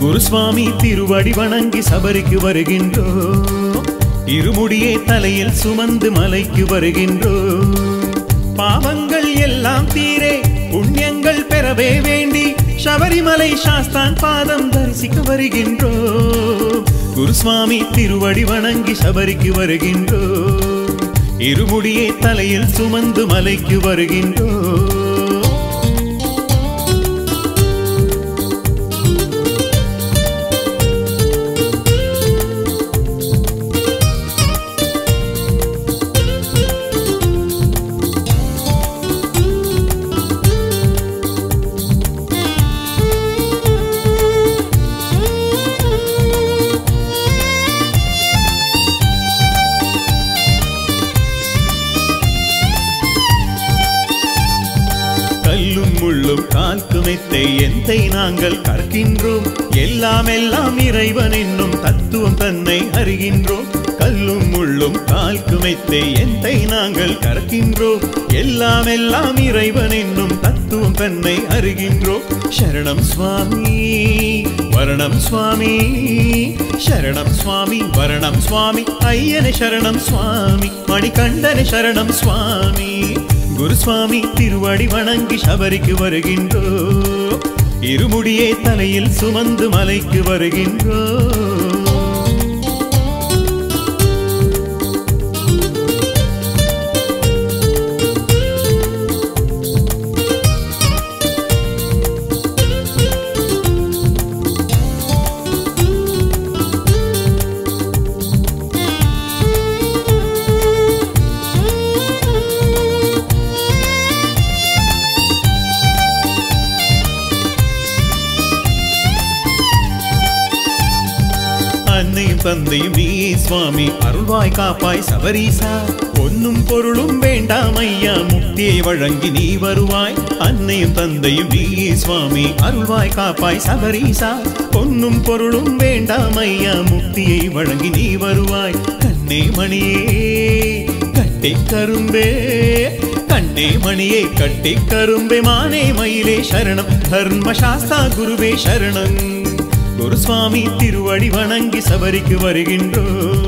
குருசுவாமி திருவடி வணங்கி சபரிக்கு வருகின்றோம். இருமுடியே தலையில் சுமந்து மலைக்கு வருகின்றோம். பாவங்கள் எல்லாம் தீரே புண்ணியங்கள் பெறவே வேண்டி சபரிமலை சாஸ்தான் பாதம் தரிசிக்க வருகின்றோம். குருசுவாமி திருவடி வணங்கி சபரிக்கு வருகின்றோம். இருமுடியே தலையில் சுமந்து மலைக்கு வருகின்றோம். எந்தை நாங்கள் கற்கின்றோம். எல்லாம் எல்லாம் இறைவன் என்னும் தத்துவம் தன்னை அறிகின்றோம். கல்லும் முள்ளும் கால்க்கு மெத்தை எந்தை நாங்கள் கற்கின்றோம். எல்லாம் எல்லாம் இறைவன் என்னும் தத்துவம் தன்னை அறிகின்றோம். சரணம் சுவாமி வரணம் சுவாமி, சரணம் சுவாமி வரணம் சுவாமி, ஐயனே சரணம் சுவாமி, மணிகண்டனே சரணம் சுவாமி. குருசுவாமி திருவடி வணங்கி சபரிக்கு வருகின்றோம். இருமுடியே தலையில் சுமந்து மலைக்கு வருகின்றோம். தந்தையும் நீயே சுவாமி, அருள்வாய் காப்பாய் சபரீசா. பொன்னும் பொருளும் வேண்டாம் ஐயா, முக்தியை வழங்கி நீ வருவாய். அன்னையும் தந்தையும் நீயே சுவாமி, அருள்வாய் காப்பாய் சபரீசா. பொன்னும் பொருளும் வேண்டாம் ஐயா, முக்தியை வழங்கி நீ வருவாய். கண்ணே மணியே கட்டை கரும்பே, கண்ணே மணியே கட்டை கரும்பே, மானே மயிலே சரணம், தர்மசாஸ்தா குருவே சரணம். குருசுவாமி திருவடி வணங்கி சபரிக்கு வருகின்றோம்.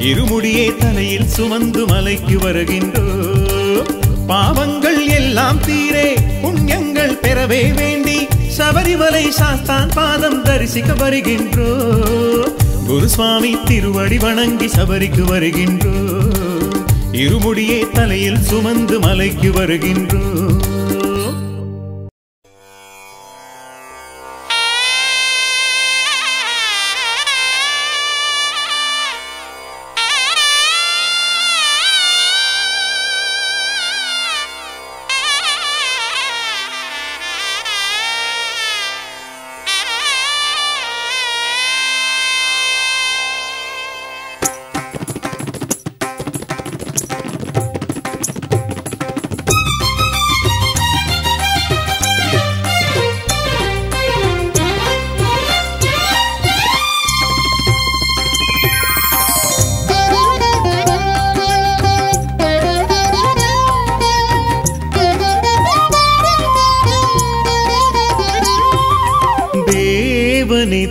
இருமுடியே தலையில் சுமந்து மலைக்கு வருகின்றோம். பாவங்கள் எல்லாம் தீரே புண்ணியங்கள் பெறவே வேண்டி சபரிமலை சாஸ்தான் பாதம் தரிசிக்க வருகின்றோம். குருசுவாமி திருவடி வணங்கி சபரிக்கு வருகின்றோம். இருமுடியே தலையில் சுமந்து மலைக்கு வருகின்றோம்.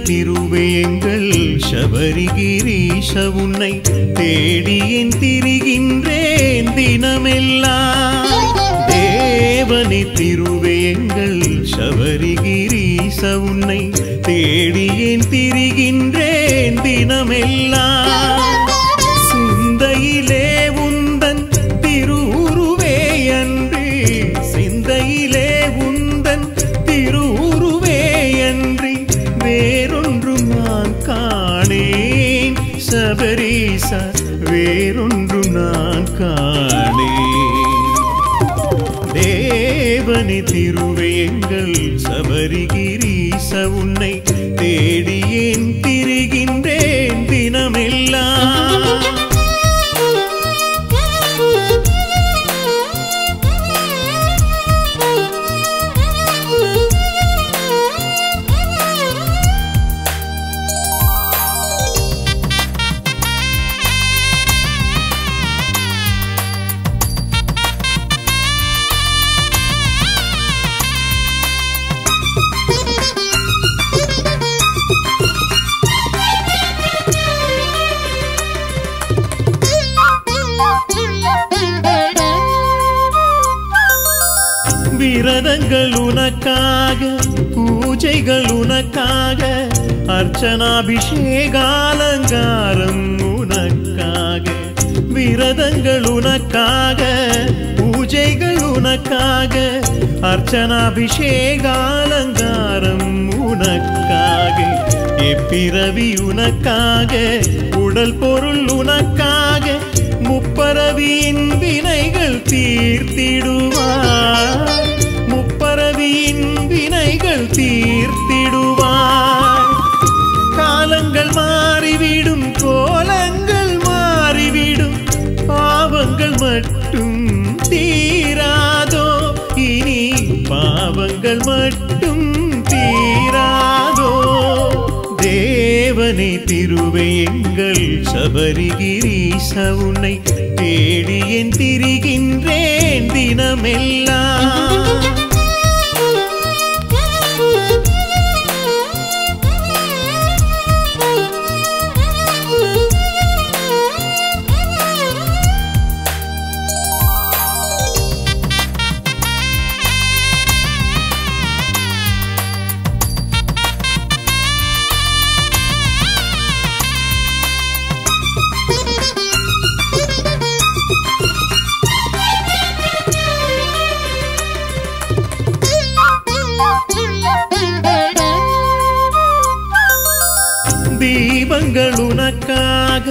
திருவேங்கள் சபரிகிரீஷ உன்னை தேடியேன் திரிகின்றேன் தினமெல்லாம். தேவனே திருவேங்கள் சபரிகிரீஷ உன்னை தேடியேன் திரிகின்றேன் தினமெல்லாம். சிந்தையிலே உந்தன் திருவுருவே அன்றி, சிந்தையிலே உந்தன் திருவுருவே அன்றி வேறொன்றும் நான் காணேன் சபரீசா, வேறொன்றும் நான் காணேன். தேவனே திருவேங்கள் சபரிகிரீச உன்னை தேடியேன் திரிகின்றேன் தினமெல்லாம். விரதங்கள் உனக்காக, பூஜைகள் உனக்காக, அர்ச்சனாபிஷேகாலங்காரம் உனக்காக. விரதங்கள் உனக்காக, பூஜைகள் உனக்காக, அர்ச்சனாபிஷேகாலங்காரம் உனக்காக. எப்பிறவி உனக்காக, உடல் பொருள் உனக்காக, முப்பரவியின் வினைகள் தீர்த்திடுவார். முப்பரவியின் வினைகள் தீர்த்திடுவார். காலங்கள் மாறிவிடும், கோலங்கள் மாறிவிடும், பாவங்கள் மட்டும் தீராதோ. இனி பாவங்கள் மட்டும் தீராதோ. தேவனே திருவே எங்கள் சபரிகிரீச உன்னை தேடி என் திரிகின்றேன் தினமெல்லாம். தீபங்கள் உனக்காக,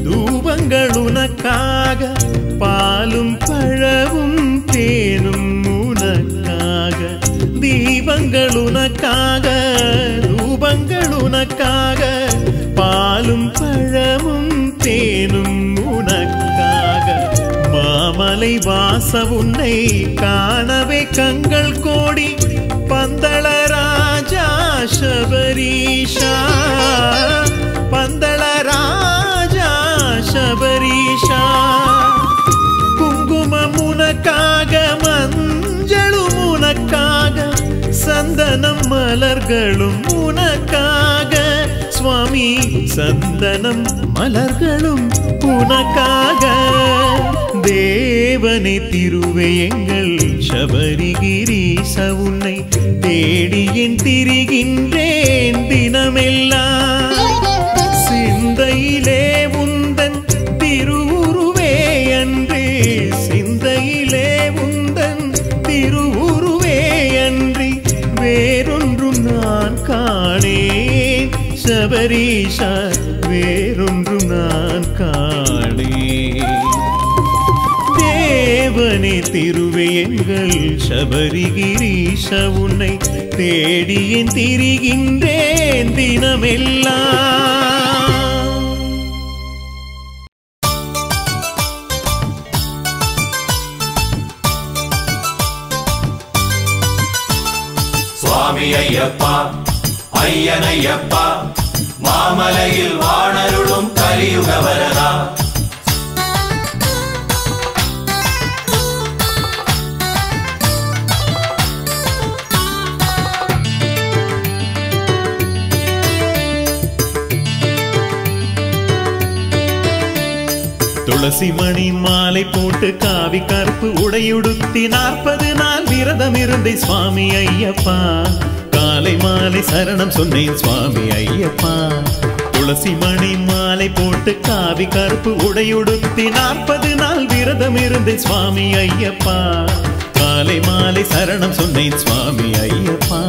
தூபங்கள் உனக்காக, பாலும் பழவும் தேனும் உனக்காக. தீபங்கள் உனக்காக, தூபங்கள் உனக்காக, பாலும் பழவும் தேனும் உனக்காக. மாமலை வாச உன்னை காணவே கண்கள் கோடி, பந்தள ராஜா சபரீஷா, பந்தள ராஜா சபரீஷா. குங்குமம் உனக்காக, மஞ்சளும் உனக்காக, சந்தனம் மலர்களும் உனக்காக. சுவாமி சந்தனம் மலர்களும் உனக்காக. தேவனே திருவே எங்கள் சபரிகிரீச உன்னை தேடி என் திரிகின்றேன் தினமெல்லாம். சிந்தையிலே உந்தன் திருவுருவே அன்றி, சிந்தையிலே உந்தன் திருவுருவே அன்றி வேறொன்றும் நான் காணேன். சபரீஷா வேறொன்றும் நான் காணேன். தேவனே திருவே எங்கள் சபரிகிரீச உன்னை தேடி என் திரிகின்றேன் தினமெல்லாம். சுவாமி ஐயப்பா, ஐயனையப்பா, மாமலையில் வாணருளும் கலியுக வரதா. துளசி மணி மாலை போட்டு காவி கருப்பு உடையுடுத்தி 40 நாள் விரதம் இருந்தே சுவாமி ஐயப்பா. காலை மாலை சரணம் சொன்னேன் சுவாமி ஐயப்பா. துளசி மணி மாலை போட்டு காவி கருப்பு உடையுடுத்தி 40 நாள் விரதம் இருந்தே சுவாமி ஐயப்பா. காலை மாலை சரணம் சொன்னேன் சுவாமி ஐயப்பா.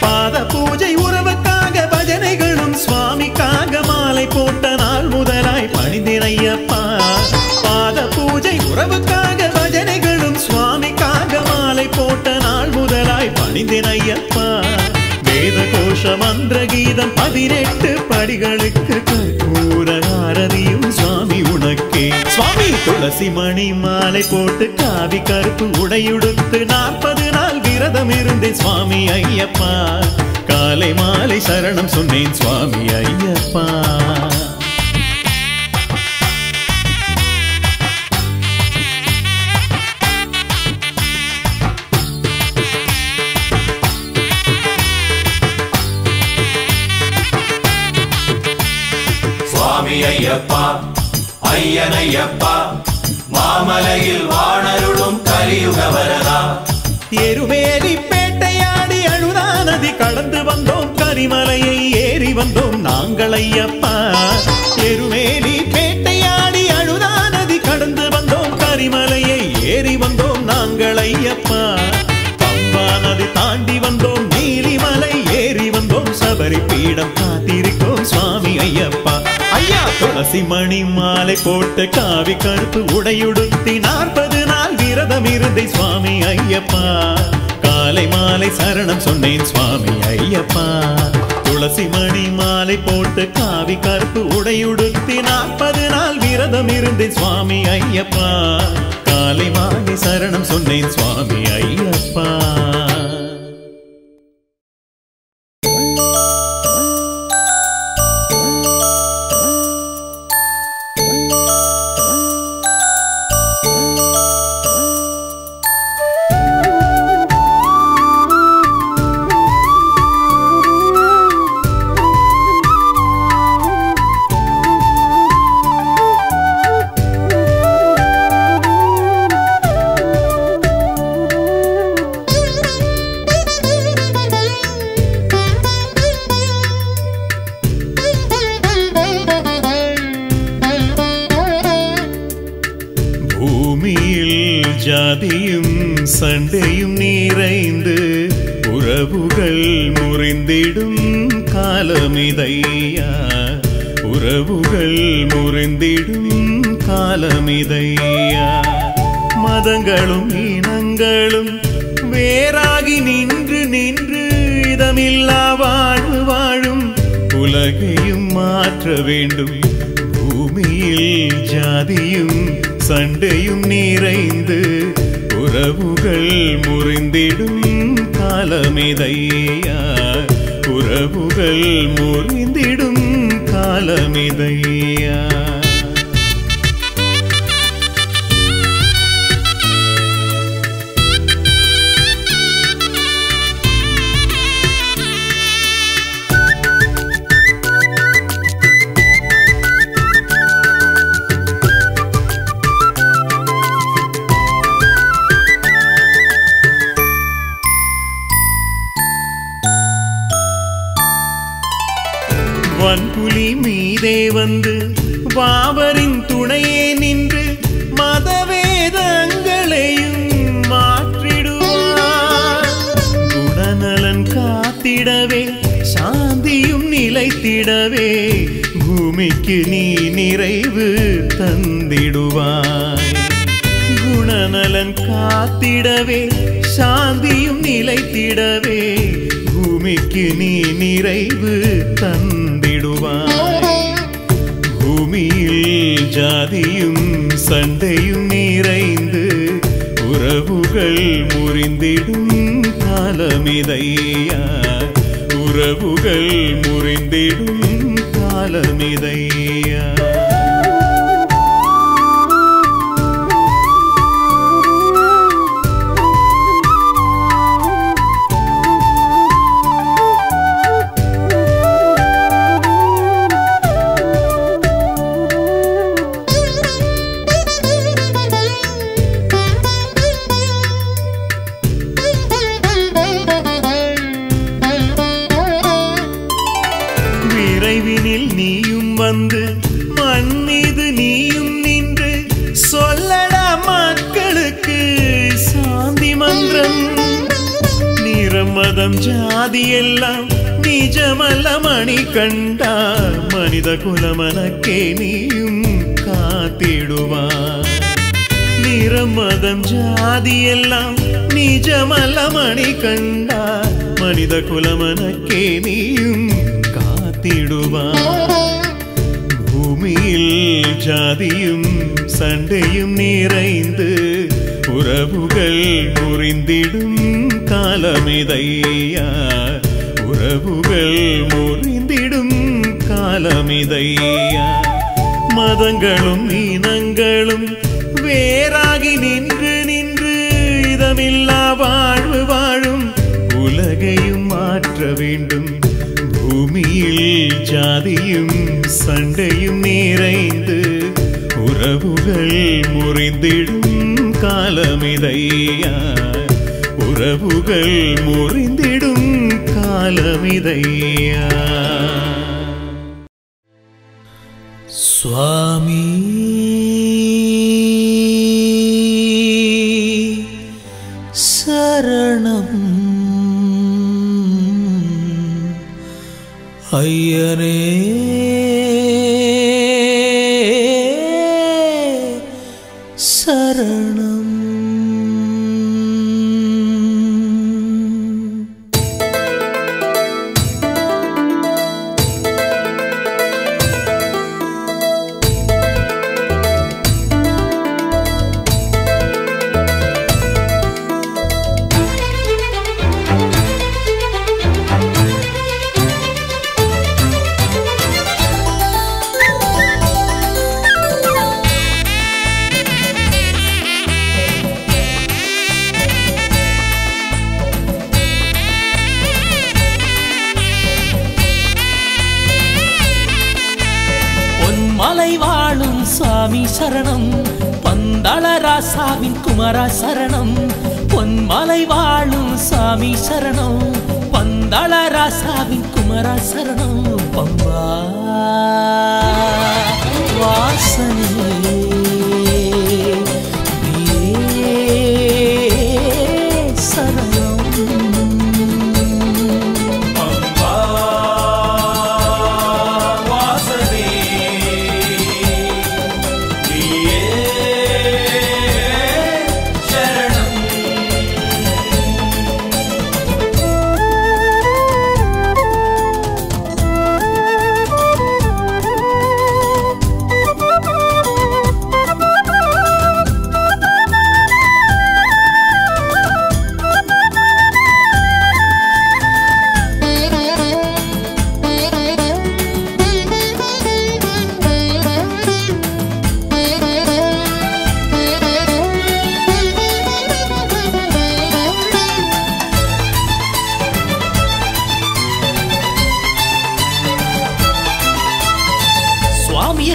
பாத பூஜை உறவுக்காக பஜனைகளும் சுவாமிக்காக மாலை போட்ட நாள் முதலாய் பணிந்தேன் ஐயப்பா. வேத கோஷ மந்திர கீதம் 18 படிகளுக்கு கற்பூர ஆரதியும் சுவாமி உனக்கே. சுவாமி துளசி மணி மாலை போட்டு காவி கருப்பு உடையுடுத்து 40 நாள் விரதம் இருந்தேன் சுவாமி ஐயப்பா. காலை மாலை சரணம் சொன்னேன் சுவாமி ஐயப்பா. சுவாமி ஐயப்பா ஐயனையப்பா மாமலையில் வாணருளும் கலியுக வரதா எருமேலி பேட்டையாடி அழுதா நதி கடந்து வந்தோம் கரிமலையை ஏறி வந்தோம் நாங்கள் ஐயப்பா எருமேலி பேட்டையாடி அழுதா நதி கடந்து வந்தோம் கரிமலையை ஏறி வந்தோம் நாங்கள் ஐயப்பா பம்பா நதி தாண்டி வந்தோம் நீலிமலை ஏறி வந்தோம் சபரி பீடம் காத்திருக்கோம் சுவாமி ஐயப்பா ஐயா துளசி மணி மாலை போட்டு காவி கருப்பு உடையுடுத்தி 40 நாள் விரதம் இருந்தே சுவாமி ஐயப்பா காலை மாலை சரணம் சொன்னேன் சுவாமி ஐயப்பா துளசி மணி மாலை போட்டு காவி கருப்பு உடையுடுத்தி 40 நாள் விரதம் இருந்தே சுவாமி ஐயப்பா காலை மாலை சரணம் சொன்னேன் சுவாமி ஐயப்பா ஜாதியும் சண்டையும் நிறைந்து உறவுகள் முறிந்திடும் காலமிதையா உறவுகள் முறிந்திடும் காலமிதையா மதங்களும் இனங்களும் வேறாகி நின்று நின்று இதமில்லா வாழ்வு வாழும் உலகையும் மாற்ற வேண்டும் பூமியில் ஜாதியும் சண்டையும் நிறைந்து உறவுகள் முறிந்திடும் காலமிதையா உறவுகள் முறிந்திடும் காலமிதையா வன்புலி மீதே வந்து வாவரின் துணையே நின்று மதவேதங்களையும் மாற்றிடுவார் குணநலன் காத்திடவே சாந்தியும் நிலைத்திடவே பூமிக்கு நீ நிறைவு தந்திடுவாய் குணநலன் காத்திடவே சாந்தியும் நிலைத்திடவே பூமிக்கு நீ நிறைவு தந்திடுவாய் பூமியில் ஜாதியும் சண்டையும் நிறைந்து உறவுகள் முறிந்திடும் காலமிதையா உறவுகள் முறிந்திடும் காலமிதையா நீயும் வந்து மண் மீது நீயும் நின்று சொல்லடா மக்களுக்கு சாந்தி மந்திரம் நிறம் மதம் ஜாதி எல்லாம் நிஜமல்ல மணி கண்டா மனித குலமனக்கே நீயும் காத்திடுவார் நிறம் மதம் ஜாதி எல்லாம் நிஜமல்ல மணி கண்டா மனித குலமனக்கே நீயும் பூமியில் ஜாதியும் சண்டையும் நிறைந்து உறவுகள் முறிந்திடும் காலமிதையா உறவுகள் முறிந்திடும் காலமிதையா மதங்களும் இனங்களும் வேறாகி நின்று நின்று இதமில்லா வாழ்வு வாழும் உலகையும் மாற்ற வேண்டும் பூமியில் ஜாதியும் சண்டையும் நிறைந்து உறவுகள் முறிந்திடும் காலமிதையா, உறவுகள் முறிந்திடும் காலமிதையா. சுவாமி சரணம், ஐயனே சரணம். மலை வாழும் சுவாமி சரணம், பந்தள ராசாவின் குமரா சரணம். பொன்மலை வாழும் சுவாமி சரணம், பந்தள ராசாவின் குமரா சரணம். பம்பா வாசனே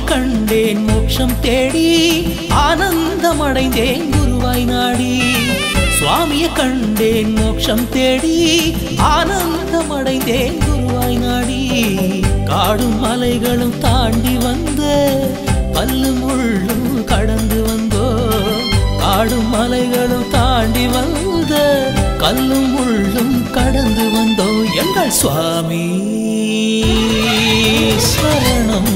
கண்டேன் மோட்சம் தேடி ஆனந்தம் அடைந்தேன் குருவாய் நாடி. சுவாமியை கண்டேன் மோட்சம் தேடி ஆனந்தம் அடைந்தேன் குருவாய் நாடி. காடும் மலைகளும் தாண்டி வந்த கல்லு முள்ளும் கடந்து வந்தோ, காடும் மலைகளும் தாண்டி வந்த கல்லும் முள்ளும் கடந்து வந்தோ. எங்கள் சுவாமி சரணம்,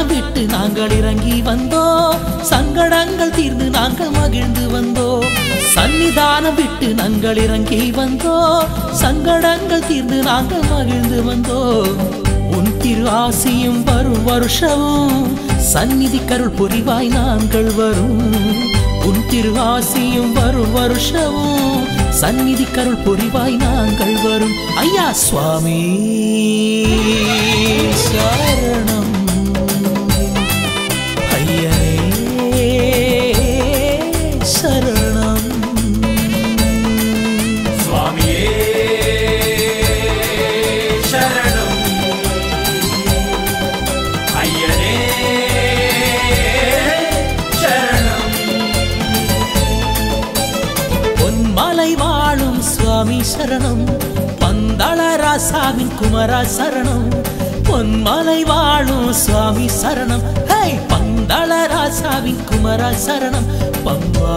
விட்டு நாங்கள் இறங்கி வந்தோம், சங்கடங்கள் தீர்ந்து நாங்கள் மகிழ்ந்து வந்தோம். சன்னிதானம் விட்டு நாங்கள் இறங்கி வந்தோம், சங்கடங்கள் தீர்ந்து நாங்கள் மகிழ்ந்து வந்தோம். உன் திரு ஆசியும் வரும் வருஷமும் சந்நிதி கருள் புரிவாய் நாங்கள் வரும். உன் திரு ஆசியும் வரும் வருஷமும் சந்நிதி கருள் புரிவாய் நாங்கள் வரும். ஐயா சுவாமி சரணம், சரணம். சுவாமியே சரணம், ஐயனே சரணம். பொன்மலை வாழும் சுவாமி சரணம், பந்தள ராசாவின் குமரா சரணம். பொன்மலை வாழும் சுவாமி சரணம் ஹே பந்தள ராசாவின் குமரா சரணம் பம்பா